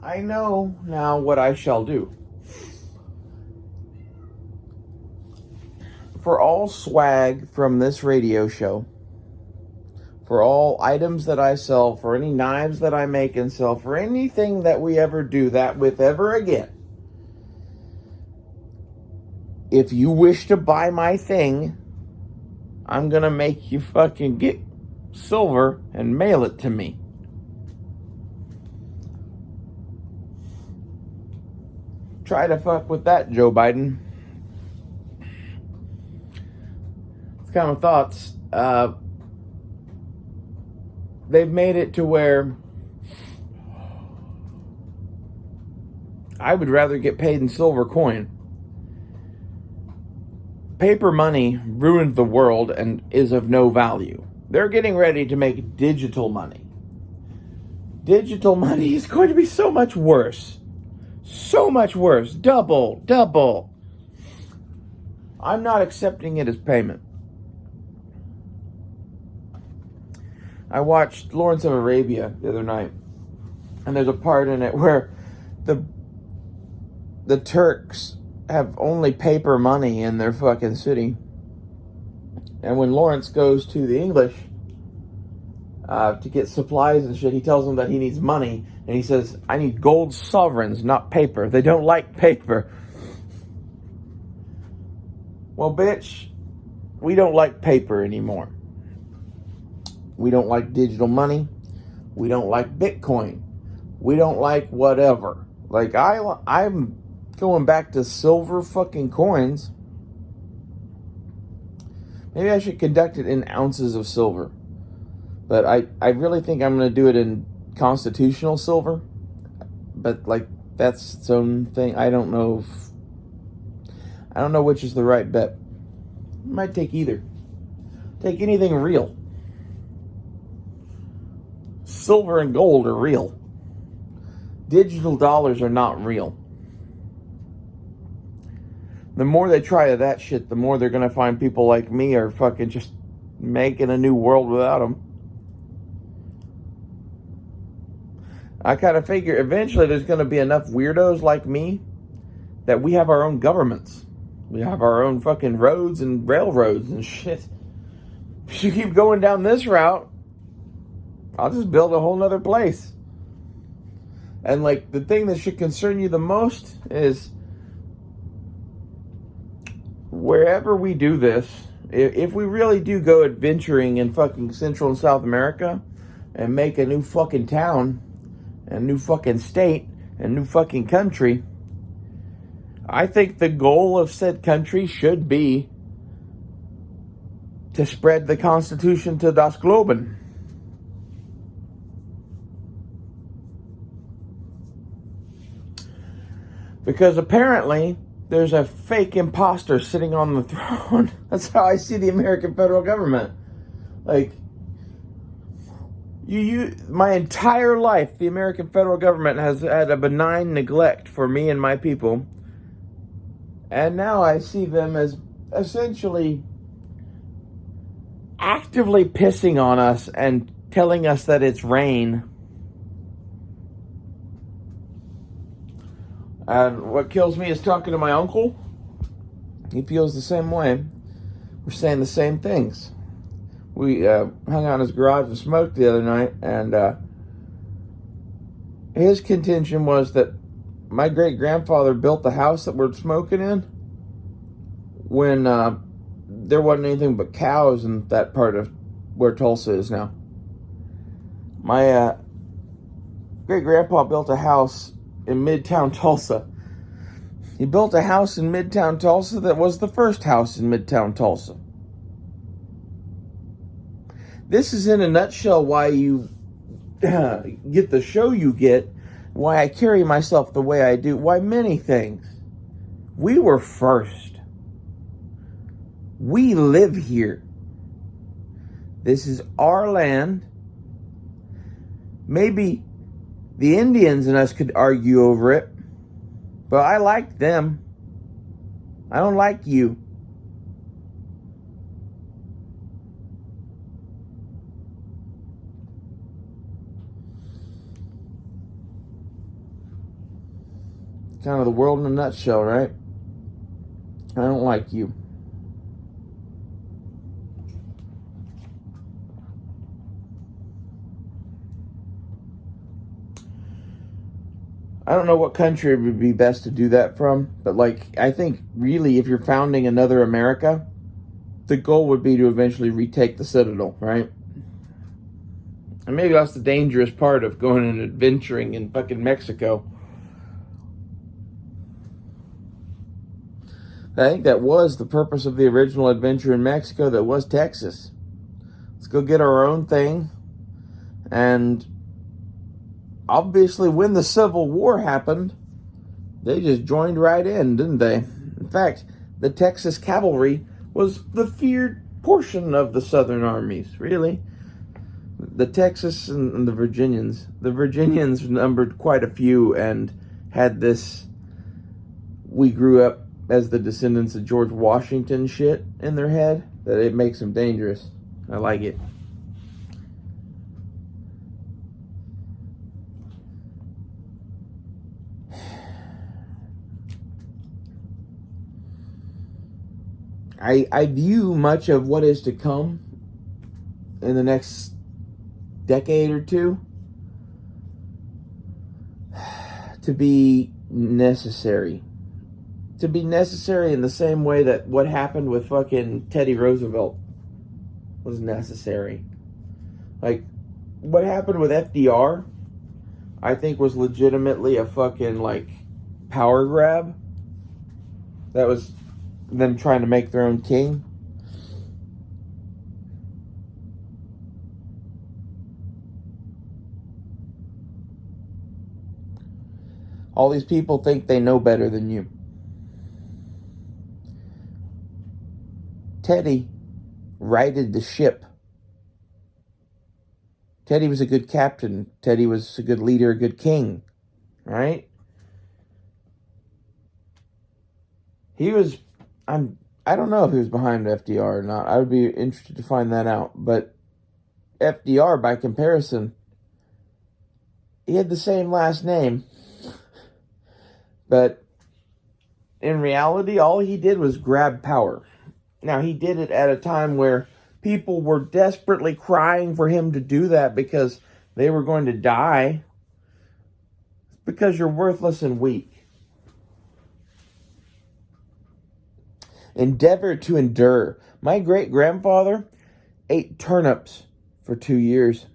I know now what I shall do. For all swag from this radio show, for all items that I sell, for any knives that I make and sell, for anything that we ever do that with ever again, if you wish to buy my thing, I'm gonna make you fucking get silver and mail it to me. Try to fuck with that, Joe Biden. It's kind of thoughts. They've made it to where I would rather get paid in silver coin. Paper money ruined the world and is of no value. They're getting ready to make digital money. Digital money is going to be so much worse. So much worse. Double. I'm not accepting it as payment. I watched Lawrence of Arabia the other night, and there's a part in it where the Turks have only paper money in their fucking city. And when Lawrence goes to the English to get supplies and shit, he tells them that he needs money, and he says, I need gold sovereigns, not paper. They don't like paper. Well, bitch, we don't like paper anymore. We don't like digital money. We don't like Bitcoin. We don't like whatever. Like, I'm going back to silver fucking coins. Maybe I should conduct it in ounces of silver. But I really think I'm going to do it in constitutional silver. But, like, that's its own thing. I don't know which is the right bet. I might take either. Take anything real. Silver and gold are real. Digital dollars are not real. The more they try that shit, the more they're going to find people like me are fucking just making a new world without them. I kind of figure eventually there's going to be enough weirdos like me that we have our own governments. We have our own fucking roads and railroads and shit. If you keep going down this route, I'll just build a whole nother place. And like the thing that should concern you the most is wherever we do this, if we really do go adventuring in fucking Central and South America and make a new fucking town and new fucking state and new fucking country, I think the goal of said country should be to spread the Constitution to Das Globen. Because apparently there's a fake imposter sitting on the throne. That's how I see the American federal government. Like, my entire life, the American federal government has had a benign neglect for me and my people. And now I see them as essentially actively pissing on us and telling us that it's rain. And what kills me is talking to my uncle. He feels the same way. We're saying the same things. We hung out in his garage and smoked the other night, and his contention was that my great-grandfather built the house that we're smoking in when there wasn't anything but cows in that part of where Tulsa is now. My great-grandpa built a house in Midtown Tulsa. He built a house in Midtown Tulsa that was the first house in Midtown Tulsa. This is in a nutshell why you get the show you get, why I carry myself the way I do, why many things. We were first. We live here. This is our land. Maybe the Indians and us could argue over it, but I like them. I don't like you. kind of the world in a nutshell, right? I don't like you. I don't know what country it would be best to do that from, but like, I think really if you're founding another America, the goal would be to eventually retake the Citadel, right? And maybe that's the dangerous part of going and adventuring in fucking Mexico. I think that was the purpose of the original adventure in Mexico, that was Texas. Let's go get our own thing. And obviously when the Civil War happened, they just joined right in, didn't they? In fact, the Texas cavalry was the feared portion of the Southern armies, really. The Texas and the Virginians. The Virginians numbered quite a few and had this, we grew up as the descendants of George Washington shit in their head, that it makes them dangerous. I like it. I view much of what is to come in the next decade or two to be necessary. To be necessary in the same way that what happened with fucking Teddy Roosevelt was necessary. Like, what happened with FDR, I think, was legitimately a fucking, like, power grab. That was them trying to make their own king. All these people think they know better than you. Teddy righted the ship. Teddy was a good captain. Teddy was a good leader, a good king. Right? He was, I don't know if he was behind FDR or not. I would be interested to find that out. But FDR, by comparison, he had the same last name. But in reality, all he did was grab power. Now, he did it at a time where people were desperately crying for him to do that because they were going to die. Because you're worthless and weak. Endeavor to endure. My great-grandfather ate turnips for 2 years.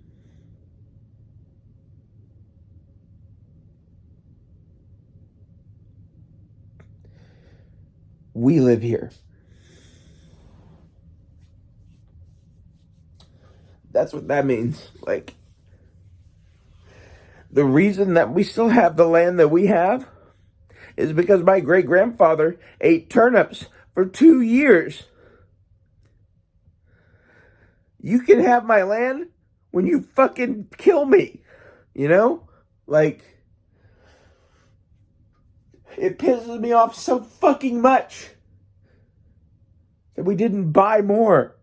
We live here. That's what that means. Like, the reason that we still have the land that we have is because my great-grandfather ate turnips for 2 years. You can have my land when you fucking kill me. You know? Like, it pisses me off so fucking much that we didn't buy more.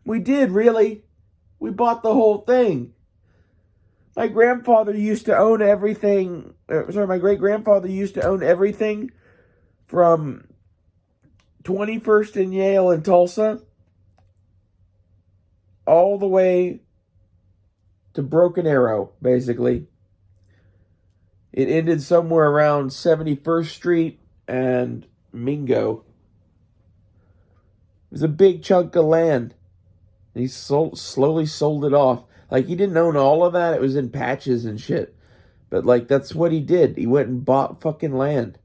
We did, really. We bought the whole thing. My grandfather used to own everything. My great-grandfather used to own everything from 21st and Yale in Tulsa all the way to Broken Arrow, basically. It ended somewhere around 71st Street and Mingo. It was a big chunk of land. He slowly sold it off. Like, he didn't own all of that. It was in patches and shit. But, like, that's what he did. He went and bought fucking land.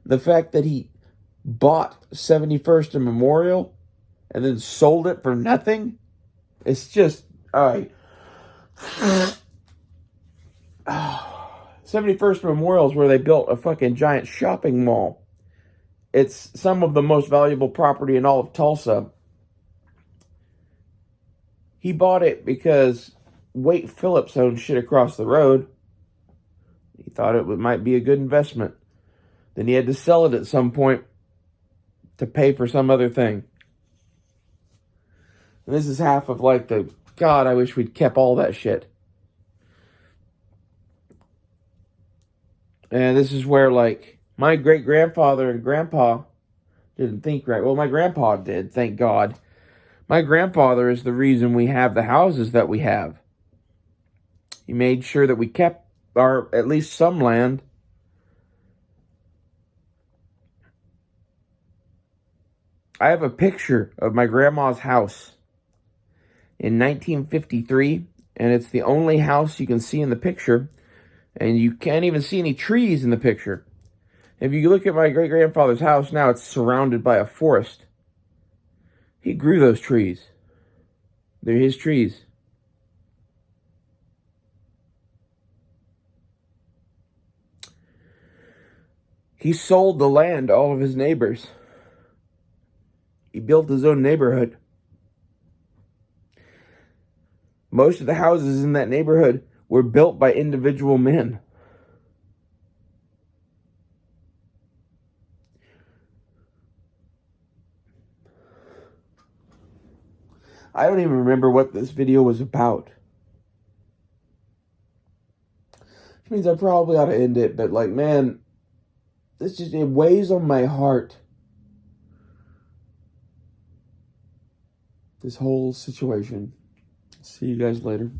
The fact that he bought 71st and Memorial and then sold it for nothing, it's just, alright. 71st Memorial is where they built a fucking giant shopping mall. It's some of the most valuable property in all of Tulsa. He bought it because Wade Phillips owned shit across the road. He thought it might be a good investment. Then he had to sell it at some point to pay for some other thing. And this is half of like the, God, I wish we'd kept all that shit. And this is where, like, my great-grandfather and grandpa didn't think right. Well, my grandpa did, thank God. My grandfather is the reason we have the houses that we have. He made sure that we kept our, at least some land. I have a picture of my grandma's house in 1953, and it's the only house you can see in the picture, and you can't even see any trees in the picture. If you look at my great-grandfather's house now, it's surrounded by a forest. He grew those trees. They're his trees. He sold the land to all of his neighbors. He built his own neighborhood. Most of the houses in that neighborhood were built by individual men. I don't even remember what this video was about. Which means I probably ought to end it, but like, man, it weighs on my heart. This whole situation. See you guys later.